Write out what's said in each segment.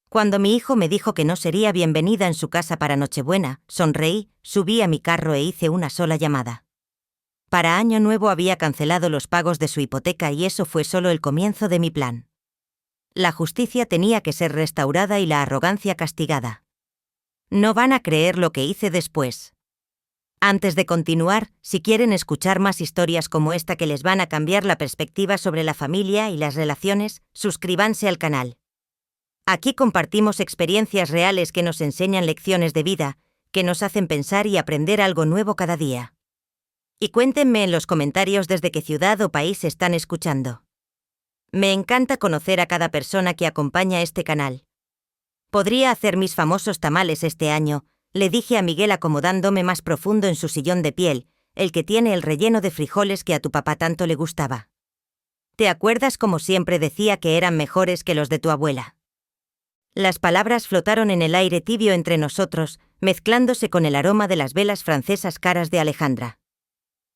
Cuando mi hijo me dijo que no sería bienvenida en su casa para Nochebuena, sonreí, subí a mi carro e hice una sola llamada. Para Año Nuevo había cancelado los pagos de su hipoteca y eso fue solo el comienzo de mi plan. La justicia tenía que ser restaurada y la arrogancia castigada. No van a creer lo que hice después. Antes de continuar, si quieren escuchar más historias como esta que les van a cambiar la perspectiva sobre la familia y las relaciones, suscríbanse al canal. Aquí compartimos experiencias reales que nos enseñan lecciones de vida, que nos hacen pensar y aprender algo nuevo cada día. Y cuéntenme en los comentarios desde qué ciudad o país están escuchando. Me encanta conocer a cada persona que acompaña este canal. Podría hacer mis famosos tamales este año, le dije a Miguel acomodándome más profundo en su sillón de piel, el que tiene el relleno de frijoles que a tu papá tanto le gustaba. ¿Te acuerdas como siempre decía que eran mejores que los de tu abuela? Las palabras flotaron en el aire tibio entre nosotros, mezclándose con el aroma de las velas francesas caras de Alejandra.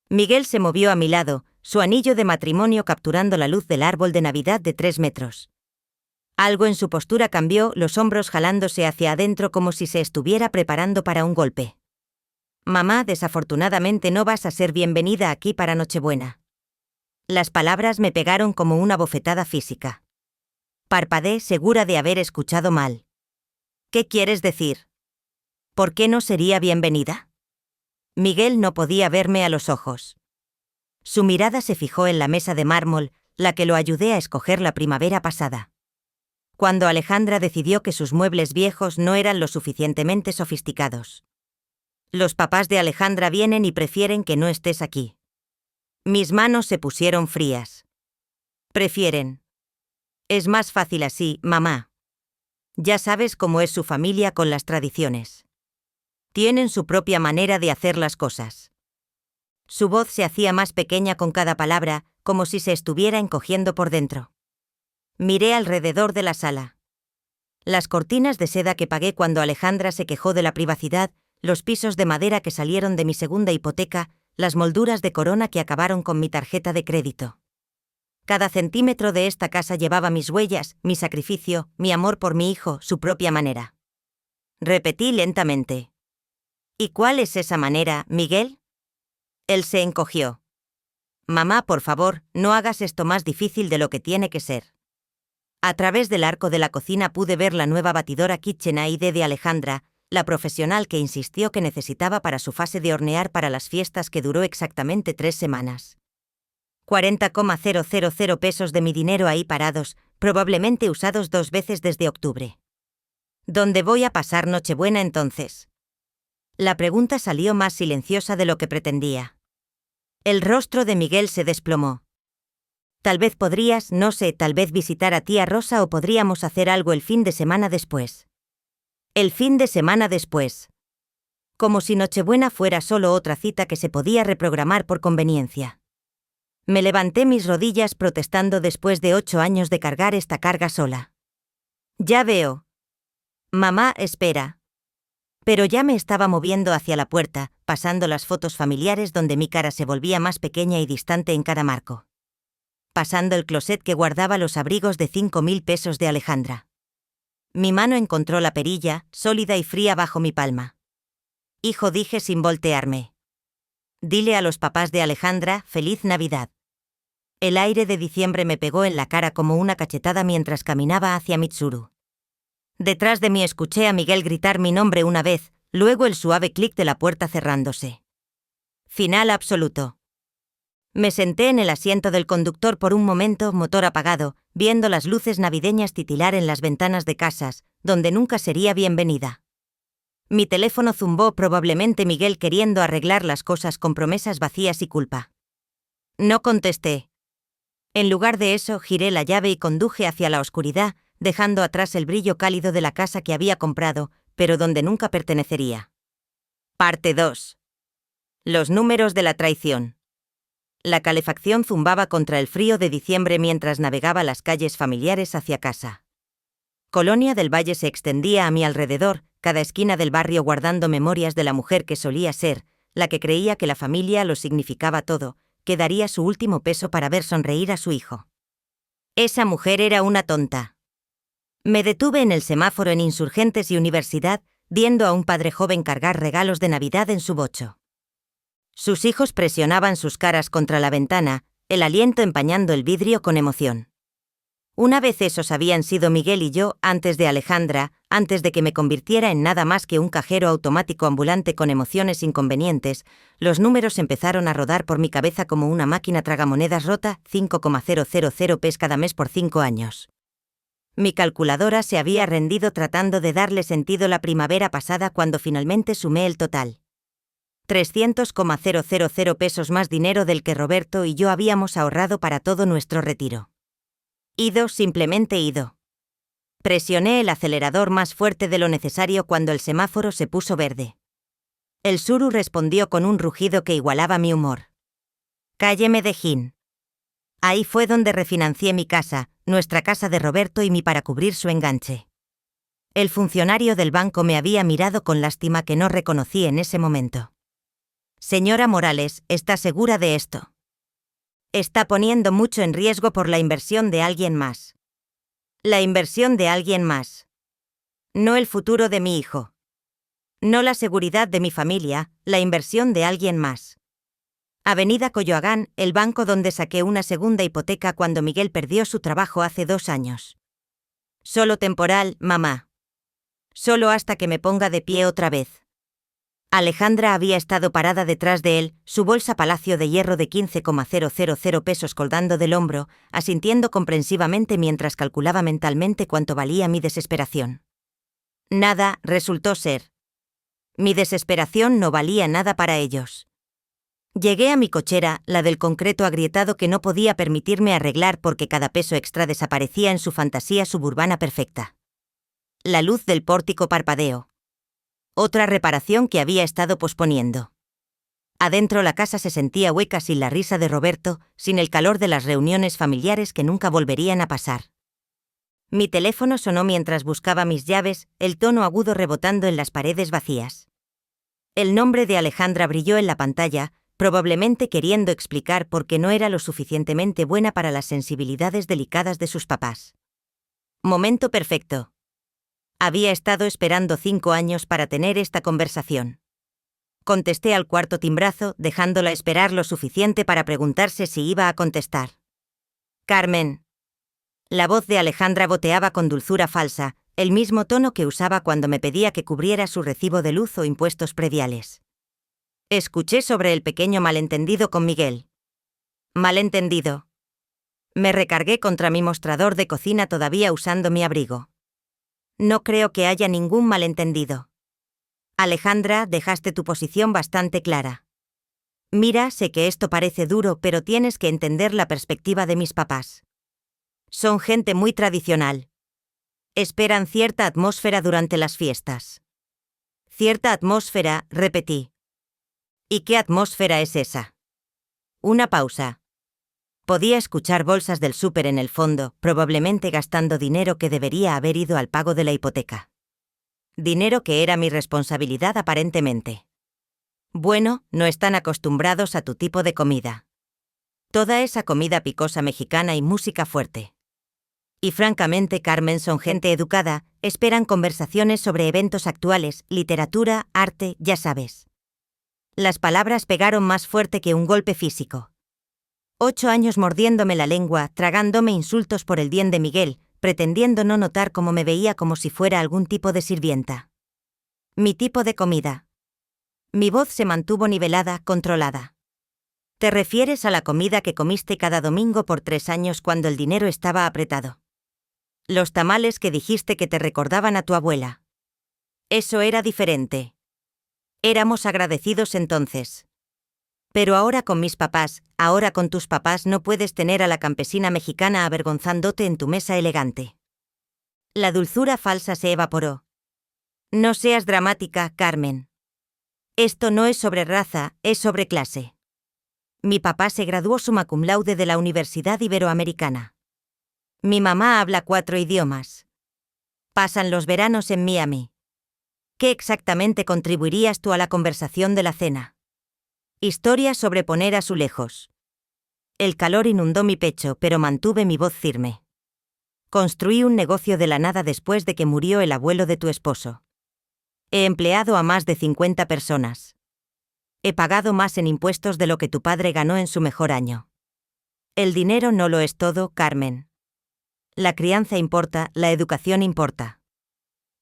Miguel se movió a mi lado, su anillo de matrimonio capturando la luz del árbol de Navidad de 3 metros. Algo en su postura cambió, los hombros jalándose hacia adentro como si se estuviera preparando para un golpe. Mamá, desafortunadamente no vas a ser bienvenida aquí para Nochebuena. Las palabras me pegaron como una bofetada física. Parpadeé segura de haber escuchado mal. ¿Qué quieres decir? ¿Por qué no sería bienvenida? Miguel no podía verme a los ojos. Su mirada se fijó en la mesa de mármol, la que lo ayudé a escoger la primavera pasada. Cuando Alejandra decidió que sus muebles viejos no eran lo suficientemente sofisticados. Los papás de Alejandra vienen y prefieren que no estés aquí. Mis manos se pusieron frías. Prefieren. Es más fácil así, mamá. Ya sabes cómo es su familia con las tradiciones. Tienen su propia manera de hacer las cosas. Su voz se hacía más pequeña con cada palabra, como si se estuviera encogiendo por dentro. Miré alrededor de la sala. Las cortinas de seda que pagué cuando Alejandra se quejó de la privacidad, los pisos de madera que salieron de mi segunda hipoteca, las molduras de corona que acabaron con mi tarjeta de crédito. Cada centímetro de esta casa llevaba mis huellas, mi sacrificio, mi amor por mi hijo, su propia manera. Repetí lentamente. ¿Y cuál es esa manera, Miguel? Él se encogió. Mamá, por favor, no hagas esto más difícil de lo que tiene que ser. A través del arco de la cocina pude ver la nueva batidora KitchenAid de Alejandra, la profesional que insistió que necesitaba para su fase de hornear para las fiestas que duró exactamente 3 semanas. 40,000 pesos de mi dinero ahí parados, probablemente usados 2 veces desde octubre. ¿Dónde voy a pasar Nochebuena entonces? La pregunta salió más silenciosa de lo que pretendía. El rostro de Miguel se desplomó. Tal vez podrías, no sé, tal vez visitar a tía Rosa o podríamos hacer algo el fin de semana después. El fin de semana después. Como si Nochebuena fuera solo otra cita que se podía reprogramar por conveniencia. Me levanté mis rodillas protestando después de 8 años de cargar esta carga sola. Ya veo. Mamá, espera. Pero ya me estaba moviendo hacia la puerta, pasando las fotos familiares donde mi cara se volvía más pequeña y distante en cada marco. Pasando el closet que guardaba los abrigos de 5.000 pesos de Alejandra. Mi mano encontró la perilla, sólida y fría bajo mi palma. Hijo, dije sin voltearme. Dile a los papás de Alejandra, feliz Navidad. El aire de diciembre me pegó en la cara como una cachetada mientras caminaba hacia Mitsuru. Detrás de mí escuché a Miguel gritar mi nombre una vez, luego el suave clic de la puerta cerrándose. Final absoluto. Me senté en el asiento del conductor por un momento, motor apagado, viendo las luces navideñas titilar en las ventanas de casas, donde nunca sería bienvenida. Mi teléfono zumbó, probablemente Miguel queriendo arreglar las cosas con promesas vacías y culpa. No contesté. En lugar de eso, giré la llave y conduje hacia la oscuridad, dejando atrás el brillo cálido de la casa que había comprado, pero donde nunca pertenecería. Parte 2. Los números de la traición. La calefacción zumbaba contra el frío de diciembre mientras navegaba las calles familiares hacia casa. Colonia del Valle se extendía a mi alrededor, cada esquina del barrio guardando memorias de la mujer que solía ser, la que creía que la familia lo significaba todo, que daría su último peso para ver sonreír a su hijo. Esa mujer era una tonta. Me detuve en el semáforo en Insurgentes y Universidad, viendo a un padre joven cargar regalos de Navidad en su bocho. Sus hijos presionaban sus caras contra la ventana, el aliento empañando el vidrio con emoción. Una vez esos habían sido Miguel y yo antes de Alejandra, antes de que me convirtiera en nada más que un cajero automático ambulante con emociones inconvenientes, los números empezaron a rodar por mi cabeza como una máquina tragamonedas rota, 5,000 pes cada mes por 5 años. Mi calculadora se había rendido tratando de darle sentido la primavera pasada cuando finalmente sumé el total. 300,000 pesos más dinero del que Roberto y yo habíamos ahorrado para todo nuestro retiro. Ido, simplemente ido. Presioné el acelerador más fuerte de lo necesario cuando el semáforo se puso verde. El Suru respondió con un rugido que igualaba mi humor. Calle Medellín. Ahí fue donde refinancié mi casa, nuestra casa de Roberto y mi para cubrir su enganche. El funcionario del banco me había mirado con lástima que no reconocí en ese momento. Señora Morales, ¿está segura de esto? Está poniendo mucho en riesgo por la inversión de alguien más. La inversión de alguien más. No el futuro de mi hijo. No la seguridad de mi familia, la inversión de alguien más. Avenida Coyoacán, el banco donde saqué una segunda hipoteca cuando Miguel perdió su trabajo hace 2 años. Solo temporal, mamá. Solo hasta que me ponga de pie otra vez. Alejandra había estado parada detrás de él, su bolsa palacio de hierro de 15,000 pesos colgando del hombro, asintiendo comprensivamente mientras calculaba mentalmente cuánto valía mi desesperación. Nada resultó ser. Mi desesperación no valía nada para ellos. Llegué a mi cochera, la del concreto agrietado que no podía permitirme arreglar porque cada peso extra desaparecía en su fantasía suburbana perfecta. La luz del pórtico parpadeó. Otra reparación que había estado posponiendo. Adentro la casa se sentía hueca sin la risa de Roberto, sin el calor de las reuniones familiares que nunca volverían a pasar. Mi teléfono sonó mientras buscaba mis llaves, el tono agudo rebotando en las paredes vacías. El nombre de Alejandra brilló en la pantalla, probablemente queriendo explicar por qué no era lo suficientemente buena para las sensibilidades delicadas de sus papás. Momento perfecto. Había estado esperando 5 años para tener esta conversación. Contesté al cuarto timbrazo, dejándola esperar lo suficiente para preguntarse si iba a contestar. Carmen. La voz de Alejandra boteaba con dulzura falsa, el mismo tono que usaba cuando me pedía que cubriera su recibo de luz o impuestos prediales. Escuché sobre el pequeño malentendido con Miguel. Malentendido. Me recargué contra mi mostrador de cocina todavía usando mi abrigo. No creo que haya ningún malentendido. Alejandra, dejaste tu posición bastante clara. Mira, sé que esto parece duro, pero tienes que entender la perspectiva de mis papás. Son gente muy tradicional. Esperan cierta atmósfera durante las fiestas. Cierta atmósfera, repetí. ¿Y qué atmósfera es esa? Una pausa. Podía escuchar bolsas del súper en el fondo, probablemente gastando dinero que debería haber ido al pago de la hipoteca. Dinero que era mi responsabilidad aparentemente. Bueno, no están acostumbrados a tu tipo de comida. Toda esa comida picosa mexicana y música fuerte. Y francamente, Carmen, son gente educada, esperan conversaciones sobre eventos actuales, literatura, arte, ya sabes. Las palabras pegaron más fuerte que un golpe físico. 8 años mordiéndome la lengua, tragándome insultos por el bien de Miguel, pretendiendo no notar cómo me veía como si fuera algún tipo de sirvienta. Mi tipo de comida. Mi voz se mantuvo nivelada, controlada. ¿Te refieres a la comida que comiste cada domingo por 3 años cuando el dinero estaba apretado? Los tamales que dijiste que te recordaban a tu abuela. Eso era diferente. Éramos agradecidos entonces. Pero ahora con mis papás, ahora con tus papás no puedes tener a la campesina mexicana avergonzándote en tu mesa elegante. La dulzura falsa se evaporó. No seas dramática, Carmen. Esto no es sobre raza, es sobre clase. Mi papá se graduó summa cum laude de la Universidad Iberoamericana. Mi mamá habla 4 idiomas. Pasan los veranos en Miami. ¿Qué exactamente contribuirías tú a la conversación de la cena? Historia sobre poner azulejos. El calor inundó mi pecho, pero mantuve mi voz firme. Construí un negocio de la nada después de que murió el abuelo de tu esposo. He empleado a más de 50 personas. He pagado más en impuestos de lo que tu padre ganó en su mejor año. El dinero no lo es todo, Carmen. La crianza importa, la educación importa.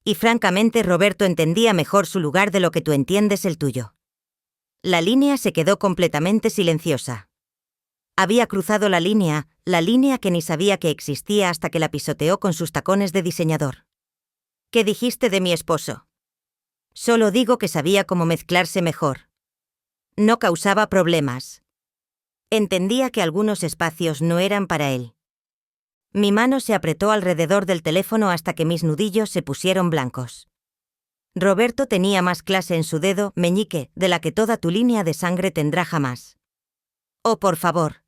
Y francamente Roberto entendía mejor su lugar de lo que tú entiendes el tuyo. La línea se quedó completamente silenciosa. Había cruzado la línea que ni sabía que existía hasta que la pisoteó con sus tacones de diseñador. ¿Qué dijiste de mi esposo? Solo digo que sabía cómo mezclarse mejor. No causaba problemas. Entendía que algunos espacios no eran para él. Mi mano se apretó alrededor del teléfono hasta que mis nudillos se pusieron blancos. Roberto tenía más clase en su dedo meñique de la que toda tu línea de sangre tendrá jamás. Oh, por favor.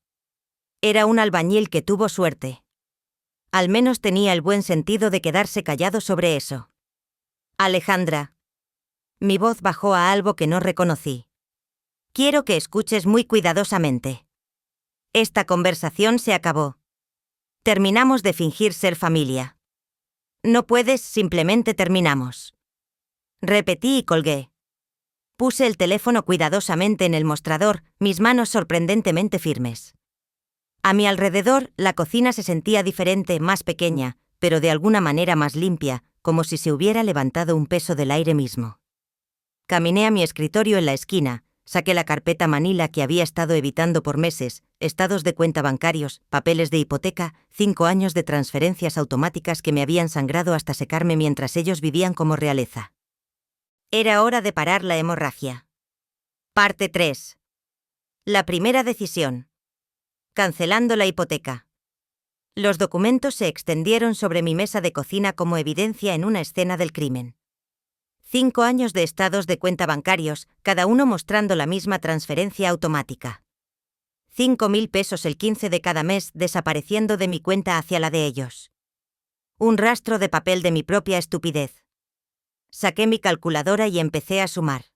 Era un albañil que tuvo suerte. Al menos tenía el buen sentido de quedarse callado sobre eso. Alejandra. Mi voz bajó a algo que no reconocí. Quiero que escuches muy cuidadosamente. Esta conversación se acabó. Terminamos de fingir ser familia. No puedes, simplemente terminamos. Repetí y colgué. Puse el teléfono cuidadosamente en el mostrador, mis manos sorprendentemente firmes. A mi alrededor, la cocina se sentía diferente, más pequeña, pero de alguna manera más limpia, como si se hubiera levantado un peso del aire mismo. Caminé a mi escritorio en la esquina, saqué la carpeta manila que había estado evitando por meses, estados de cuenta bancarios, papeles de hipoteca, 5 años de transferencias automáticas que me habían sangrado hasta secarme mientras ellos vivían como realeza. Era hora de parar la hemorragia. Parte 3. La primera decisión. Cancelando la hipoteca. Los documentos se extendieron sobre mi mesa de cocina como evidencia en una escena del crimen. 5 años de estados de cuenta bancarios, cada uno mostrando la misma transferencia automática. 5.000 pesos el 15 de cada mes desapareciendo de mi cuenta hacia la de ellos. Un rastro de papel de mi propia estupidez. Saqué mi calculadora y empecé a sumar.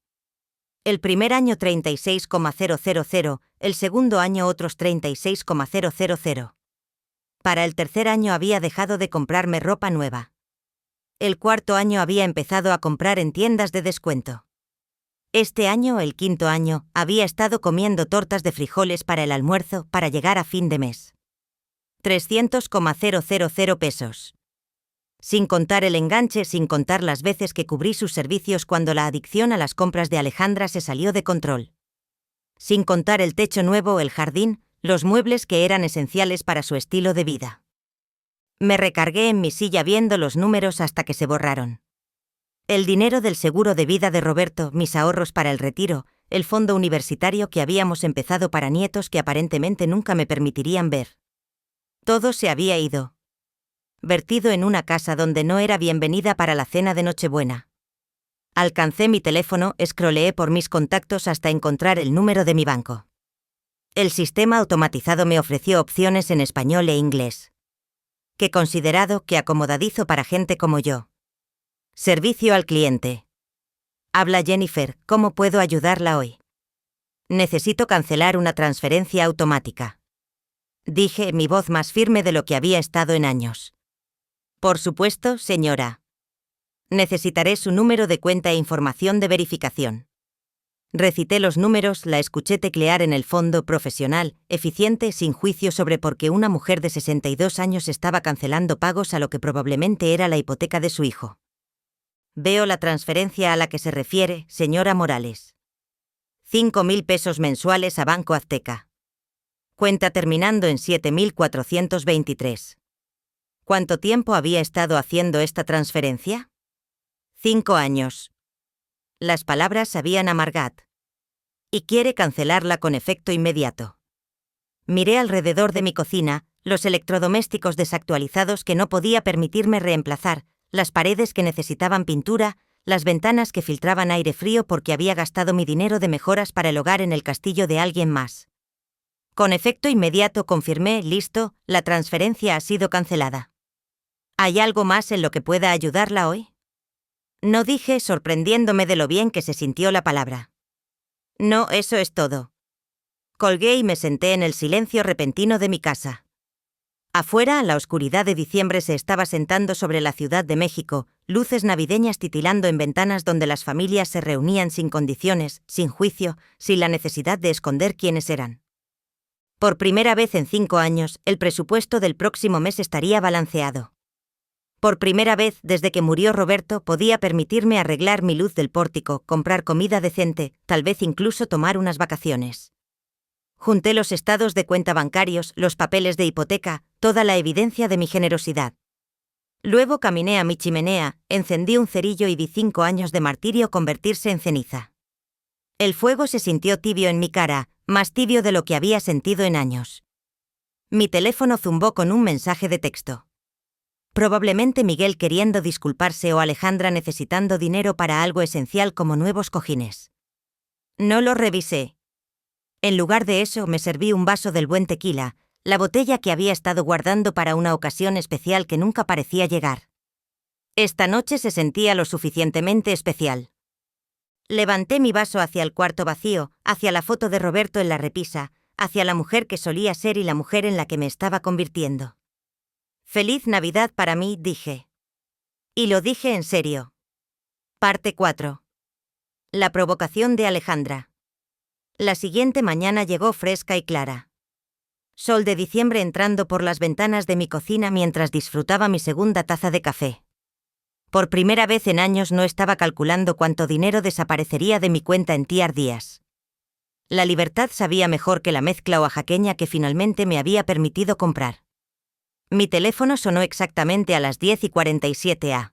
El primer año 36,000, el segundo año otros 36,000. Para el tercer año había dejado de comprarme ropa nueva. El cuarto año había empezado a comprar en tiendas de descuento. Este año, el quinto año, había estado comiendo tortas de frijoles para el almuerzo para llegar a fin de mes. 300,000 pesos. Sin contar el enganche, sin contar las veces que cubrí sus servicios cuando la adicción a las compras de Alejandra se salió de control. Sin contar el techo nuevo, el jardín, los muebles que eran esenciales para su estilo de vida. Me recargué en mi silla viendo los números hasta que se borraron. El dinero del seguro de vida de Roberto, mis ahorros para el retiro, el fondo universitario que habíamos empezado para nietos que aparentemente nunca me permitirían ver. Todo se había ido. Vertido en una casa donde no era bienvenida para la cena de Nochebuena. Alcancé mi teléfono, scrolleé por mis contactos hasta encontrar el número de mi banco. El sistema automatizado me ofreció opciones en español e inglés. Qué considerado, qué acomodadizo para gente como yo. Servicio al cliente. Habla Jennifer, ¿cómo puedo ayudarla hoy? Necesito cancelar una transferencia automática. Dije, mi voz más firme de lo que había estado en años. Por supuesto, señora. Necesitaré su número de cuenta e información de verificación. Recité los números, la escuché teclear en el fondo, profesional, eficiente, sin juicio sobre por qué una mujer de 62 años estaba cancelando pagos a lo que probablemente era la hipoteca de su hijo. Veo la transferencia a la que se refiere, señora Morales. 5.000 pesos mensuales a Banco Azteca. Cuenta terminando en 7.423. ¿Cuánto tiempo había estado haciendo esta transferencia? 5 años. Las palabras sabían a Margat. Y quiere cancelarla con efecto inmediato. Miré alrededor de mi cocina, los electrodomésticos desactualizados que no podía permitirme reemplazar, las paredes que necesitaban pintura, las ventanas que filtraban aire frío porque había gastado mi dinero de mejoras para el hogar en el castillo de alguien más. Con efecto inmediato confirmé, listo, la transferencia ha sido cancelada. ¿Hay algo más en lo que pueda ayudarla hoy? No dije, sorprendiéndome de lo bien que se sintió la palabra. No, eso es todo. Colgué y me senté en el silencio repentino de mi casa. Afuera, la oscuridad de diciembre se estaba sentando sobre la Ciudad de México, luces navideñas titilando en ventanas donde las familias se reunían sin condiciones, sin juicio, sin la necesidad de esconder quiénes eran. Por primera vez en 5 años, el presupuesto del próximo mes estaría balanceado. Por primera vez desde que murió Roberto podía permitirme arreglar mi luz del pórtico, comprar comida decente, tal vez incluso tomar unas vacaciones. Junté los estados de cuenta bancarios, los papeles de hipoteca, toda la evidencia de mi generosidad. Luego caminé a mi chimenea, encendí un cerillo y vi 5 años de martirio convertirse en ceniza. El fuego se sintió tibio en mi cara, más tibio de lo que había sentido en años. Mi teléfono zumbó con un mensaje de texto. Probablemente Miguel queriendo disculparse o Alejandra necesitando dinero para algo esencial como nuevos cojines. No lo revisé. En lugar de eso me serví un vaso del buen tequila, la botella que había estado guardando para una ocasión especial que nunca parecía llegar. Esta noche se sentía lo suficientemente especial. Levanté mi vaso hacia el cuarto vacío, hacia la foto de Roberto en la repisa, hacia la mujer que solía ser y la mujer en la que me estaba convirtiendo. Feliz Navidad para mí, dije. Y lo dije en serio. Parte 4. La provocación de Alejandra. La siguiente mañana llegó fresca y clara. Sol de diciembre entrando por las ventanas de mi cocina mientras disfrutaba mi segunda taza de café. Por primera vez en años no estaba calculando cuánto dinero desaparecería de mi cuenta en Tiar Díaz. La libertad sabía mejor que la mezcla oaxaqueña que finalmente me había permitido comprar. Mi teléfono sonó exactamente a las 10:47 a.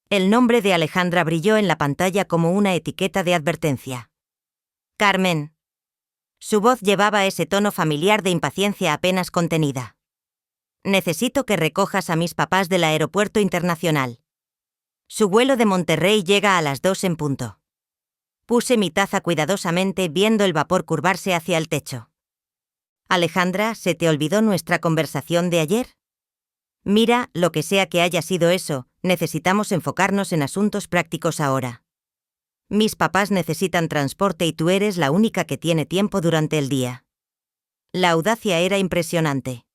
El nombre de Alejandra brilló en la pantalla como una etiqueta de advertencia. Carmen. Su voz llevaba ese tono familiar de impaciencia apenas contenida. Necesito que recojas a mis papás del aeropuerto internacional. Su vuelo de Monterrey llega a las 2 en punto. Puse mi taza cuidadosamente viendo el vapor curvarse hacia el techo. Alejandra, ¿se te olvidó nuestra conversación de ayer? Mira, lo que sea que haya sido eso, necesitamos enfocarnos en asuntos prácticos ahora. Mis papás necesitan transporte y tú eres la única que tiene tiempo durante el día. La audacia era impresionante.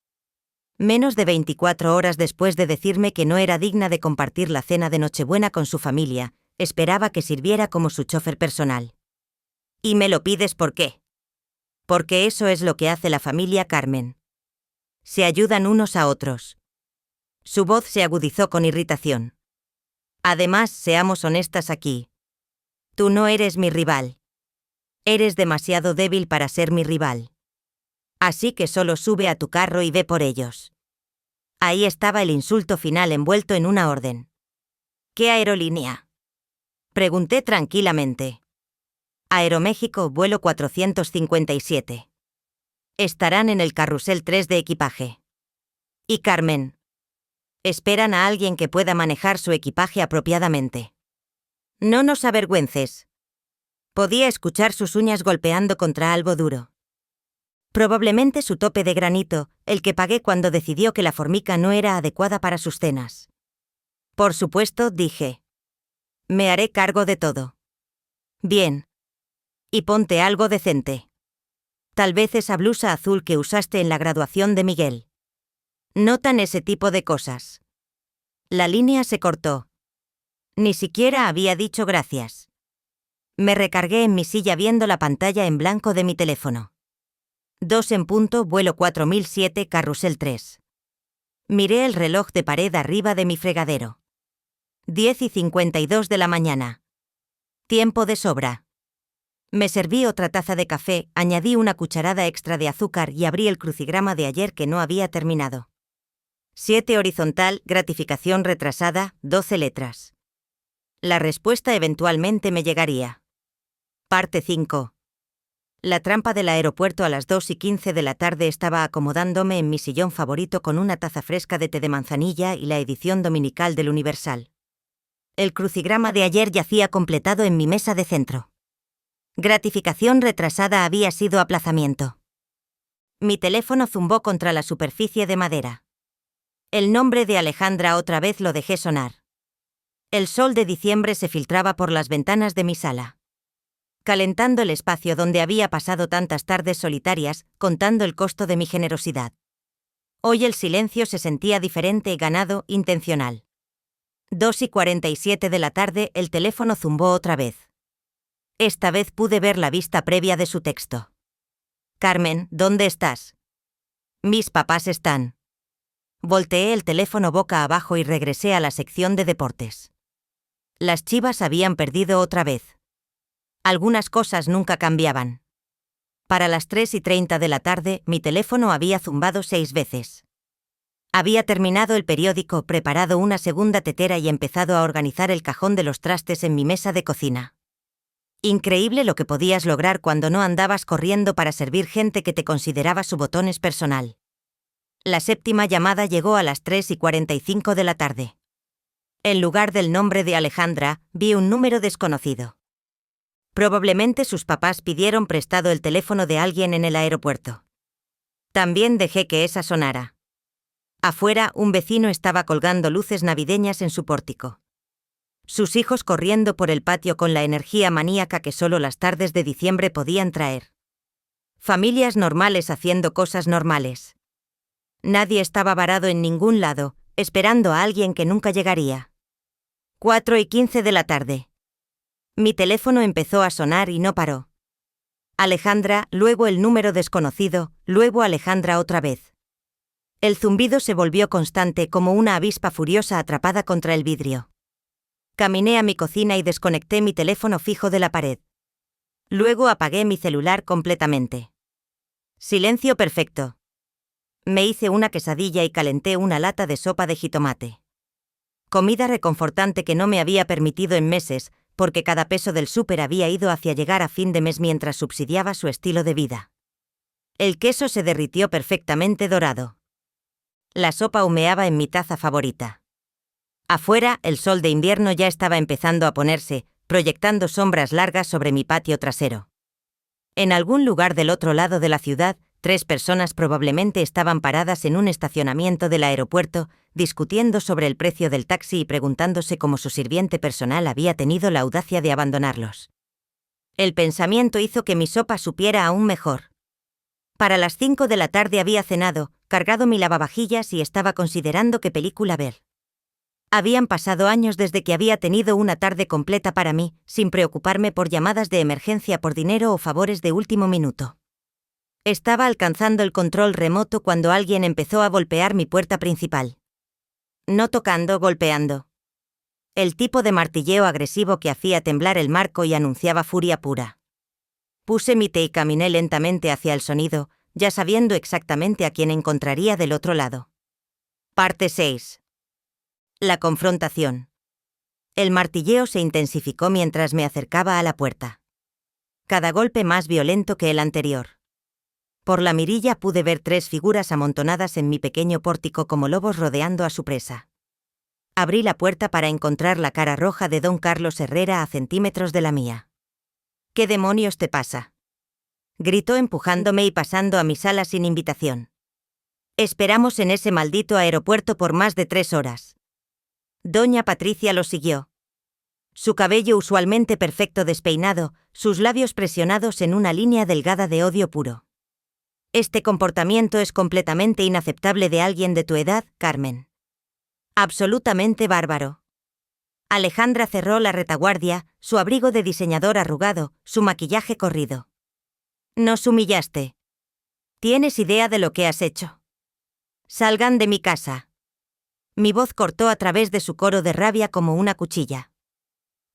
Menos de 24 horas después de decirme que no era digna de compartir la cena de Nochebuena con su familia, esperaba que sirviera como su chofer personal. ¿Y me lo pides por qué? Porque eso es lo que hace la familia Carmen. Se ayudan unos a otros. Su voz se agudizó con irritación. Además, seamos honestas aquí. Tú no eres mi rival. Eres demasiado débil para ser mi rival. Así que solo sube a tu carro y ve por ellos. Ahí estaba el insulto final envuelto en una orden. ¿Qué aerolínea? Pregunté tranquilamente. Aeroméxico, vuelo 457. Estarán en el carrusel 3 de equipaje. Y Carmen. Esperan a alguien que pueda manejar su equipaje apropiadamente. No nos avergüences. Podía escuchar sus uñas golpeando contra algo duro. Probablemente su tope de granito, el que pagué cuando decidió que la formica no era adecuada para sus cenas. Por supuesto, dije. Me haré cargo de todo. Bien. Y ponte algo decente. Tal vez esa blusa azul que usaste en la graduación de Miguel. Notan ese tipo de cosas. La línea se cortó. Ni siquiera había dicho gracias. Me recargué en mi silla viendo la pantalla en blanco de mi teléfono. 2 en punto, vuelo 4007, carrusel 3. Miré el reloj de pared arriba de mi fregadero. 10:52 de la mañana. Tiempo de sobra. Me serví otra taza de café, añadí una cucharada extra de azúcar y abrí el crucigrama de ayer que no había terminado. 7 horizontal, gratificación retrasada, 12 letras. La respuesta eventualmente me llegaría. Parte 5. La trampa del aeropuerto a las 2:15 de la tarde estaba acomodándome en mi sillón favorito con una taza fresca de té de manzanilla y la edición dominical del Universal. El crucigrama de ayer yacía completado en mi mesa de centro. Gratificación retrasada había sido aplazamiento. Mi teléfono zumbó contra la superficie de madera. El nombre de Alejandra otra vez lo dejé sonar. El sol de diciembre se filtraba por las ventanas de mi sala, calentando el espacio donde había pasado tantas tardes solitarias, contando el costo de mi generosidad. Hoy el silencio se sentía diferente, ganado, intencional. 2:47 de la tarde, el teléfono zumbó otra vez. Esta vez pude ver la vista previa de su texto. Carmen, ¿dónde estás? Mis papás están. Volteé el teléfono boca abajo y regresé a la sección de deportes. Las Chivas habían perdido otra vez. Algunas cosas nunca cambiaban. Para las 3:30 de la tarde, mi teléfono había zumbado 6 veces. Había terminado el periódico, preparado una segunda tetera y empezado a organizar el cajón de los trastes en mi mesa de cocina. Increíble lo que podías lograr cuando no andabas corriendo para servir gente que te consideraba su botones personal. La séptima llamada llegó a las 3:45 de la tarde. En lugar del nombre de Alejandra, vi un número desconocido. Probablemente sus papás pidieron prestado el teléfono de alguien en el aeropuerto. También dejé que esa sonara. Afuera, un vecino estaba colgando luces navideñas en su pórtico. Sus hijos corriendo por el patio con la energía maníaca que solo las tardes de diciembre podían traer. Familias normales haciendo cosas normales. Nadie estaba varado en ningún lado, esperando a alguien que nunca llegaría. 4:15 de la tarde. Mi teléfono empezó a sonar y no paró. Alejandra, luego el número desconocido, luego Alejandra otra vez. El zumbido se volvió constante como una avispa furiosa atrapada contra el vidrio. Caminé a mi cocina y desconecté mi teléfono fijo de la pared. Luego apagué mi celular completamente. Silencio perfecto. Me hice una quesadilla y calenté una lata de sopa de jitomate. Comida reconfortante que no me había permitido en meses, porque cada peso del súper había ido hacia llegar a fin de mes mientras subsidiaba su estilo de vida. El queso se derritió perfectamente dorado. La sopa humeaba en mi taza favorita. Afuera, el sol de invierno ya estaba empezando a ponerse, proyectando sombras largas sobre mi patio trasero. En algún lugar del otro lado de la ciudad, 3 personas probablemente estaban paradas en un estacionamiento del aeropuerto, discutiendo sobre el precio del taxi y preguntándose cómo su sirviente personal había tenido la audacia de abandonarlos. El pensamiento hizo que mi sopa supiera aún mejor. Para las 5 de la tarde había cenado, cargado mi lavavajillas y estaba considerando qué película ver. Habían pasado años desde que había tenido una tarde completa para mí, sin preocuparme por llamadas de emergencia por dinero o favores de último minuto. Estaba alcanzando el control remoto cuando alguien empezó a golpear mi puerta principal. No tocando, golpeando. El tipo de martilleo agresivo que hacía temblar el marco y anunciaba furia pura. Puse mi té y caminé lentamente hacia el sonido, ya sabiendo exactamente a quién encontraría del otro lado. Parte 6. La confrontación. El martilleo se intensificó mientras me acercaba a la puerta. Cada golpe más violento que el anterior. Por la mirilla pude ver 3 figuras amontonadas en mi pequeño pórtico como lobos rodeando a su presa. Abrí la puerta para encontrar la cara roja de don Carlos Herrera a centímetros de la mía. ¿Qué demonios te pasa?, gritó empujándome y pasando a mi sala sin invitación. Esperamos en ese maldito aeropuerto por más de 3 horas. Doña Patricia lo siguió. Su cabello usualmente perfecto despeinado, sus labios presionados en una línea delgada de odio puro. Este comportamiento es completamente inaceptable de alguien de tu edad, Carmen. Absolutamente bárbaro. Alejandra cerró la retaguardia, su abrigo de diseñador arrugado, su maquillaje corrido. Nos humillaste. ¿Tienes idea de lo que has hecho? Salgan de mi casa. Mi voz cortó a través de su coro de rabia como una cuchilla.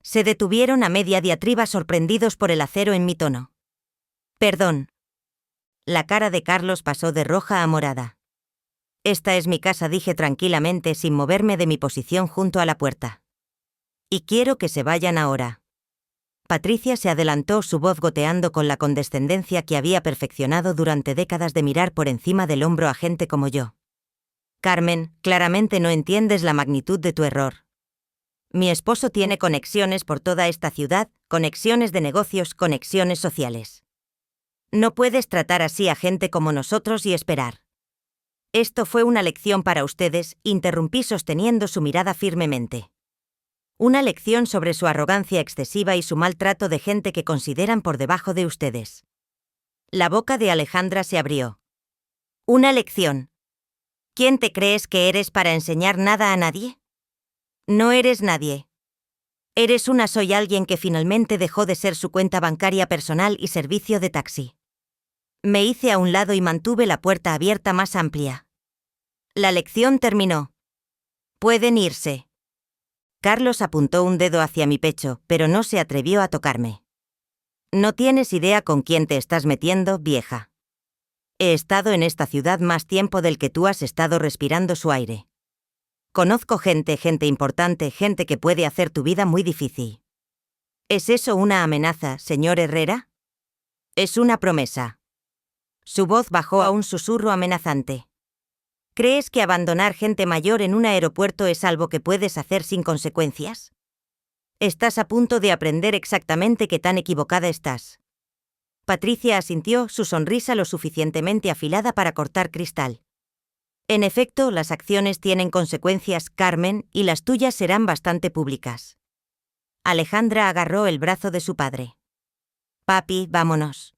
Se detuvieron a media diatriba sorprendidos por el acero en mi tono. Perdón. La cara de Carlos pasó de roja a morada. Esta es mi casa, dije tranquilamente sin moverme de mi posición junto a la puerta. Y quiero que se vayan ahora. Patricia se adelantó, su voz goteando con la condescendencia que había perfeccionado durante décadas de mirar por encima del hombro a gente como yo. Carmen, claramente no entiendes la magnitud de tu error. Mi esposo tiene conexiones por toda esta ciudad, conexiones de negocios, conexiones sociales. No puedes tratar así a gente como nosotros y esperar. Esto fue una lección para ustedes, interrumpí sosteniendo su mirada firmemente. Una lección sobre su arrogancia excesiva y su maltrato de gente que consideran por debajo de ustedes. La boca de Alejandra se abrió. Una lección. ¿Quién te crees que eres para enseñar nada a nadie? No eres nadie. Eres una soy alguien que finalmente dejó de ser su cuenta bancaria personal y servicio de taxi. Me hice a un lado y mantuve la puerta abierta más amplia. La lección terminó. Pueden irse. Carlos apuntó un dedo hacia mi pecho, pero no se atrevió a tocarme. No tienes idea con quién te estás metiendo, vieja. He estado en esta ciudad más tiempo del que tú has estado respirando su aire. Conozco gente importante, gente que puede hacer tu vida muy difícil. ¿Es eso una amenaza, señor Herrera? Es una promesa. Su voz bajó a un susurro amenazante. ¿Crees que abandonar gente mayor en un aeropuerto es algo que puedes hacer sin consecuencias? Estás a punto de aprender exactamente qué tan equivocada estás. Patricia asintió, su sonrisa lo suficientemente afilada para cortar cristal. En efecto, las acciones tienen consecuencias, Carmen, y las tuyas serán bastante públicas. Alejandra agarró el brazo de su padre. Papi, vámonos.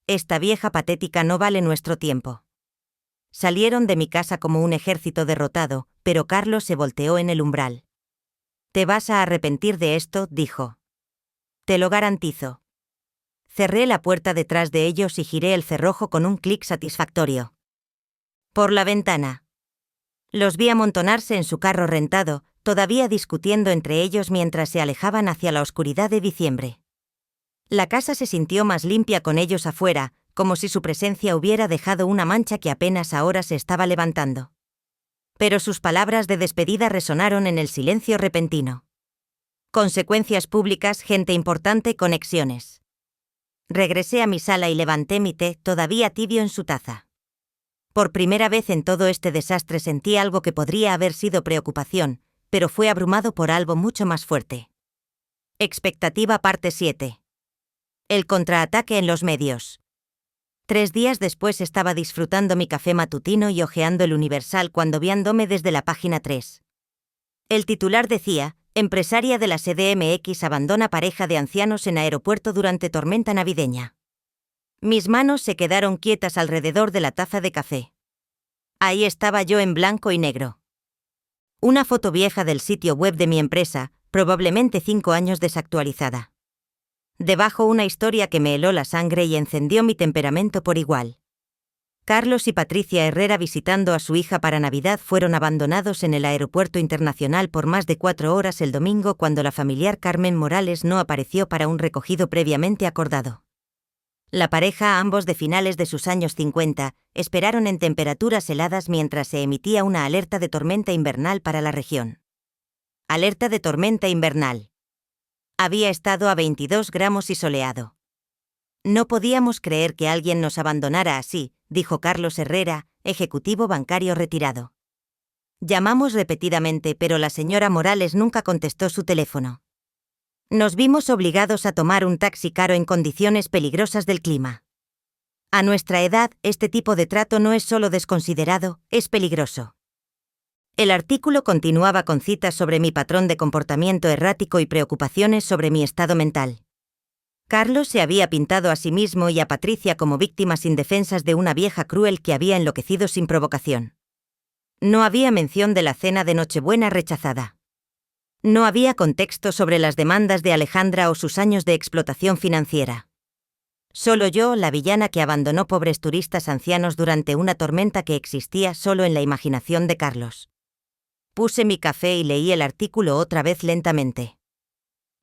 Esta vieja patética no vale nuestro tiempo. Salieron de mi casa como un ejército derrotado, pero Carlos se volteó en el umbral. Te vas a arrepentir de esto, dijo. Te lo garantizo. Cerré la puerta detrás de ellos y giré el cerrojo con un clic satisfactorio. Por la ventana. Los vi amontonarse en su carro rentado, todavía discutiendo entre ellos mientras se alejaban hacia la oscuridad de diciembre. La casa se sintió más limpia con ellos afuera, como si su presencia hubiera dejado una mancha que apenas ahora se estaba levantando. Pero sus palabras de despedida resonaron en el silencio repentino. Consecuencias públicas, gente importante, conexiones. Regresé a mi sala y levanté mi té, todavía tibio en su taza. Por primera vez en todo este desastre sentí algo que podría haber sido preocupación, pero fue abrumado por algo mucho más fuerte. Expectativa parte 7. El contraataque en los medios. 3 días después estaba disfrutando mi café matutino y hojeando el Universal cuando viéndome desde la página 3. El titular decía: empresaria de la CDMX abandona pareja de ancianos en aeropuerto durante tormenta navideña. Mis manos se quedaron quietas alrededor de la taza de café. Ahí estaba yo en blanco y negro. Una foto vieja del sitio web de mi empresa, probablemente 5 años desactualizada. Debajo una historia que me heló la sangre y encendió mi temperamento por igual. Carlos y Patricia Herrera visitando a su hija para Navidad fueron abandonados en el aeropuerto internacional por más de 4 horas el domingo cuando la familiar Carmen Morales no apareció para un recogido previamente acordado. La pareja, ambos de finales de sus años 50, esperaron en temperaturas heladas mientras se emitía una alerta de tormenta invernal para la región. Alerta de tormenta invernal. Había estado a 22 grados y soleado. No podíamos creer que alguien nos abandonara así, dijo Carlos Herrera, ejecutivo bancario retirado. Llamamos repetidamente, pero la señora Morales nunca contestó su teléfono. Nos vimos obligados a tomar un taxi caro en condiciones peligrosas del clima. A nuestra edad, este tipo de trato no es solo desconsiderado, es peligroso. El artículo continuaba con citas sobre mi patrón de comportamiento errático y preocupaciones sobre mi estado mental. Carlos se había pintado a sí mismo y a Patricia como víctimas indefensas de una vieja cruel que había enloquecido sin provocación. No había mención de la cena de Nochebuena rechazada. No había contexto sobre las demandas de Alejandra o sus años de explotación financiera. Solo yo, la villana que abandonó pobres turistas ancianos durante una tormenta que existía solo en la imaginación de Carlos. Puse mi café y leí el artículo otra vez lentamente.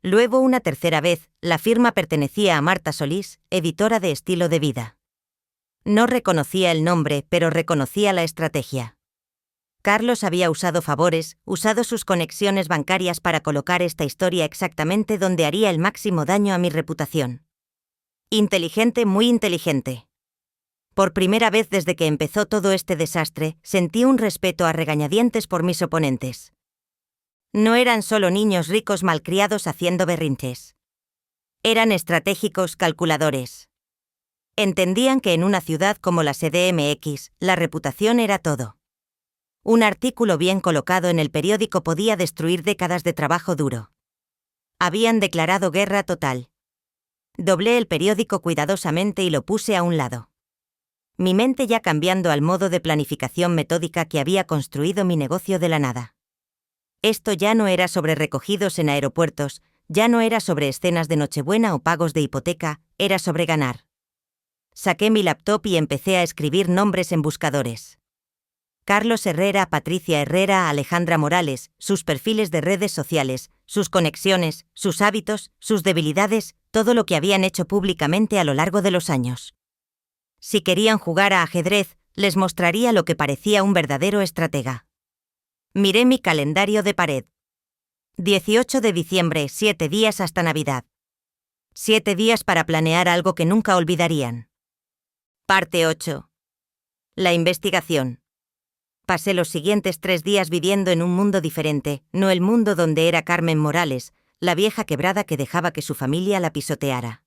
Luego una tercera vez, la firma pertenecía a Marta Solís, editora de Estilo de Vida. No reconocía el nombre, pero reconocía la estrategia. Carlos había usado favores, usado sus conexiones bancarias para colocar esta historia exactamente donde haría el máximo daño a mi reputación. Inteligente, muy inteligente. Por primera vez desde que empezó todo este desastre, sentí un respeto a regañadientes por mis oponentes. No eran solo niños ricos malcriados haciendo berrinches. Eran estratégicos calculadores. Entendían que en una ciudad como la CDMX, la reputación era todo. Un artículo bien colocado en el periódico podía destruir décadas de trabajo duro. Habían declarado guerra total. Doblé el periódico cuidadosamente y lo puse a un lado. mi mente ya cambiando al modo de planificación metódica que había construido mi negocio de la nada. Esto ya no era sobre recogidos en aeropuertos, ya no era sobre escenas de Nochebuena o pagos de hipoteca, era sobre ganar. Saqué mi laptop y empecé a escribir nombres en buscadores. Carlos Herrera, Patricia Herrera, Alejandra Morales, sus perfiles de redes sociales, sus conexiones, sus hábitos, sus debilidades, todo lo que habían hecho públicamente a lo largo de los años. Si querían jugar a ajedrez, les mostraría lo que parecía un verdadero estratega. Miré mi calendario de pared. 18 de diciembre, 7 días hasta Navidad. 7 días para planear algo que nunca olvidarían. Parte 8. La investigación. Pasé los siguientes 3 días viviendo en un mundo diferente, no el mundo donde era Carmen Morales, la vieja quebrada que dejaba que su familia la pisoteara.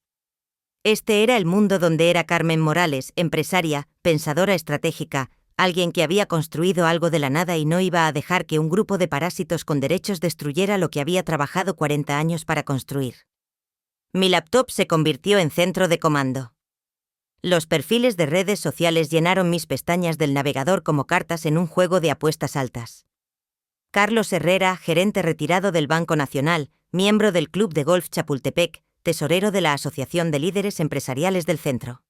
Este era el mundo donde era Carmen Morales, empresaria, pensadora estratégica, alguien que había construido algo de la nada y no iba a dejar que un grupo de parásitos con derechos destruyera lo que había trabajado 40 años para construir. Mi laptop se convirtió en centro de comando. Los perfiles de redes sociales llenaron mis pestañas del navegador como cartas en un juego de apuestas altas. Carlos Herrera, gerente retirado del Banco Nacional, miembro del Club de Golf Chapultepec, tesorero de la Asociación de Líderes Empresariales del Centro.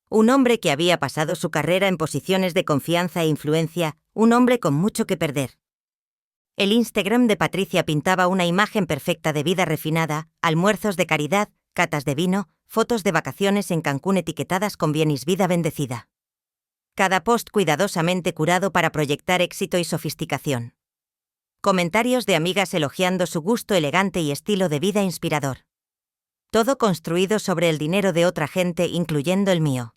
Un hombre que había pasado su carrera en posiciones de confianza e influencia, un hombre con mucho que perder. El Instagram de Patricia pintaba una imagen perfecta de vida refinada, almuerzos de caridad, catas de vino, fotos de vacaciones en Cancún etiquetadas con bienis vida bendecida. Cada post cuidadosamente curado para proyectar éxito y sofisticación. Comentarios de amigas elogiando su gusto elegante y estilo de vida inspirador. Todo construido sobre el dinero de otra gente, incluyendo el mío.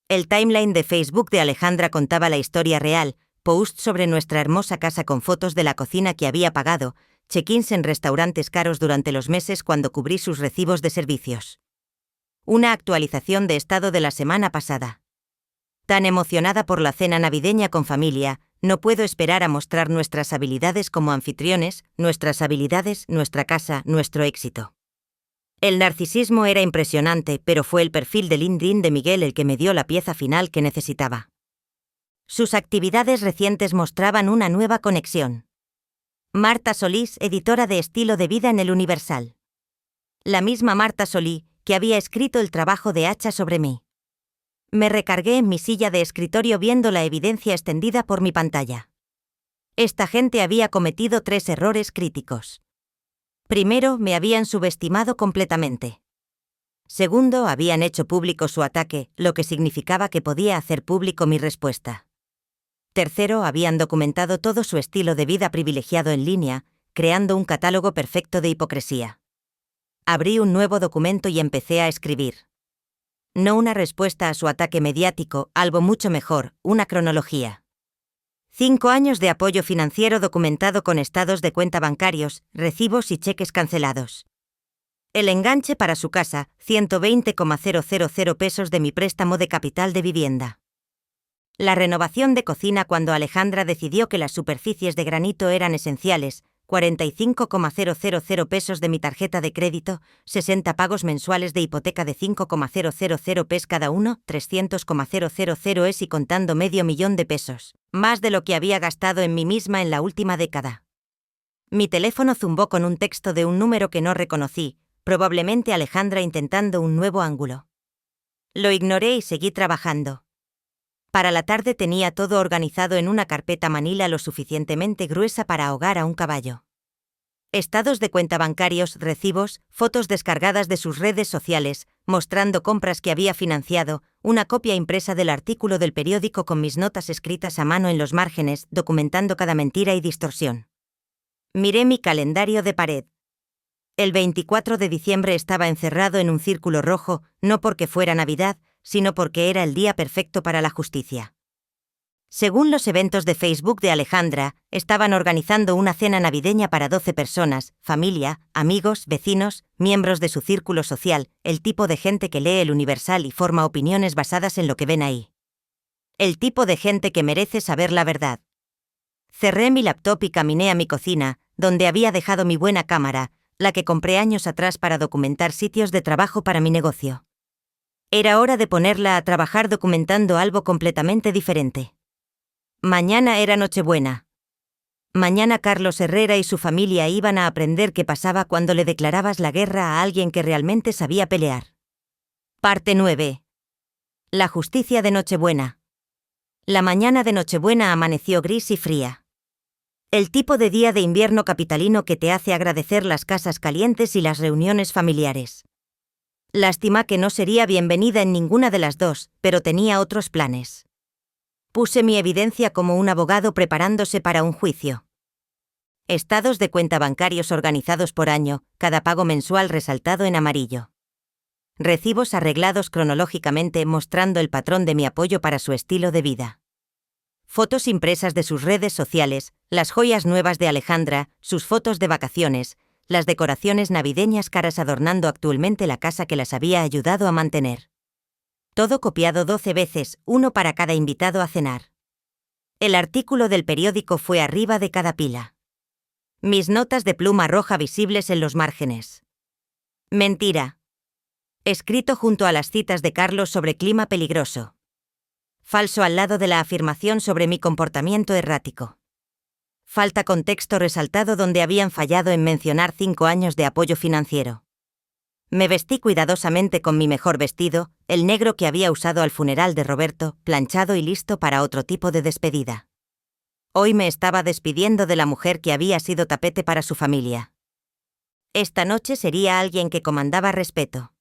El timeline de Facebook de Alejandra contaba la historia real, posts sobre nuestra hermosa casa con fotos de la cocina que había pagado, check-ins en restaurantes caros durante los meses cuando cubrí sus recibos de servicios. Una actualización de estado de la semana pasada. Tan emocionada por la cena navideña con familia, no puedo esperar a mostrar nuestras habilidades como anfitriones, nuestras habilidades, nuestra casa, nuestro éxito. El narcisismo era impresionante, pero fue el perfil de LinkedIn de Miguel el que me dio la pieza final que necesitaba. Sus actividades recientes mostraban una nueva conexión. Marta Solís, editora de Estilo de Vida en El Universal. La misma Marta Solí, que había escrito el trabajo de Hacha sobre mí. Me recargué en mi silla de escritorio viendo la evidencia extendida por mi pantalla. Esta gente había cometido 3 errores críticos. Primero, me habían subestimado completamente. Segundo, habían hecho público su ataque, lo que significaba que podía hacer público mi respuesta. Tercero, habían documentado todo su estilo de vida privilegiado en línea, creando un catálogo perfecto de hipocresía. Abrí un nuevo documento y empecé a escribir. No una respuesta a su ataque mediático, algo mucho mejor, una cronología. 5 años de apoyo financiero documentado con estados de cuenta bancarios, recibos y cheques cancelados. El enganche para su casa, 120,000 pesos de mi préstamo de capital de vivienda. La renovación de cocina cuando Alejandra decidió que las superficies de granito eran esenciales, 45,000 pesos de mi tarjeta de crédito, 60 pagos mensuales de hipoteca de 5,000 pes cada uno, 300,000 es y contando $500,000 de pesos, más de lo que había gastado en mí misma en la última década. Mi teléfono zumbó con un texto de un número que no reconocí, probablemente Alejandra intentando un nuevo ángulo. Lo ignoré y seguí trabajando. Para la tarde tenía todo organizado en una carpeta manila lo suficientemente gruesa para ahogar a un caballo. Estados de cuenta bancarios, recibos, fotos descargadas de sus redes sociales, mostrando compras que había financiado, una copia impresa del artículo del periódico con mis notas escritas a mano en los márgenes, documentando cada mentira y distorsión. Miré mi calendario de pared. El 24 de diciembre estaba encerrado en un círculo rojo, no porque fuera Navidad, sino porque era el día perfecto para la justicia. Según los eventos de Facebook de Alejandra, estaban organizando una cena navideña para 12 personas, familia, amigos, vecinos, miembros de su círculo social, el tipo de gente que lee El Universal y forma opiniones basadas en lo que ven ahí. El tipo de gente que merece saber la verdad. Cerré mi laptop y caminé a mi cocina, donde había dejado mi buena cámara, la que compré años atrás para documentar sitios de trabajo para mi negocio. Era hora de ponerla a trabajar documentando algo completamente diferente. Mañana era Nochebuena. Mañana Carlos Herrera y su familia iban a aprender qué pasaba cuando le declarabas la guerra a alguien que realmente sabía pelear. Parte 9. La justicia de Nochebuena. La mañana de Nochebuena amaneció gris y fría. El tipo de día de invierno capitalino que te hace agradecer las casas calientes y las reuniones familiares. Lástima que no sería bienvenida en ninguna de las dos, pero tenía otros planes. Puse mi evidencia como un abogado preparándose para un juicio. Estados de cuenta bancarios organizados por año, cada pago mensual resaltado en amarillo. Recibos arreglados cronológicamente mostrando el patrón de mi apoyo para su estilo de vida. Fotos impresas de sus redes sociales, las joyas nuevas de Alejandra, sus fotos de vacaciones, las decoraciones navideñas caras adornando actualmente la casa que las había ayudado a mantener. Todo copiado 12 veces, uno para cada invitado a cenar. El artículo del periódico fue arriba de cada pila. Mis notas de pluma roja visibles en los márgenes. Mentira. Escrito junto a las citas de Carlos sobre clima peligroso. Falso al lado de la afirmación sobre mi comportamiento errático. Falta contexto resaltado donde habían fallado en mencionar 5 años de apoyo financiero. Me vestí cuidadosamente con mi mejor vestido, el negro que había usado al funeral de Roberto, planchado y listo para otro tipo de despedida. Hoy me estaba despidiendo de la mujer que había sido tapete para su familia. Esta noche sería alguien que comandaba respeto.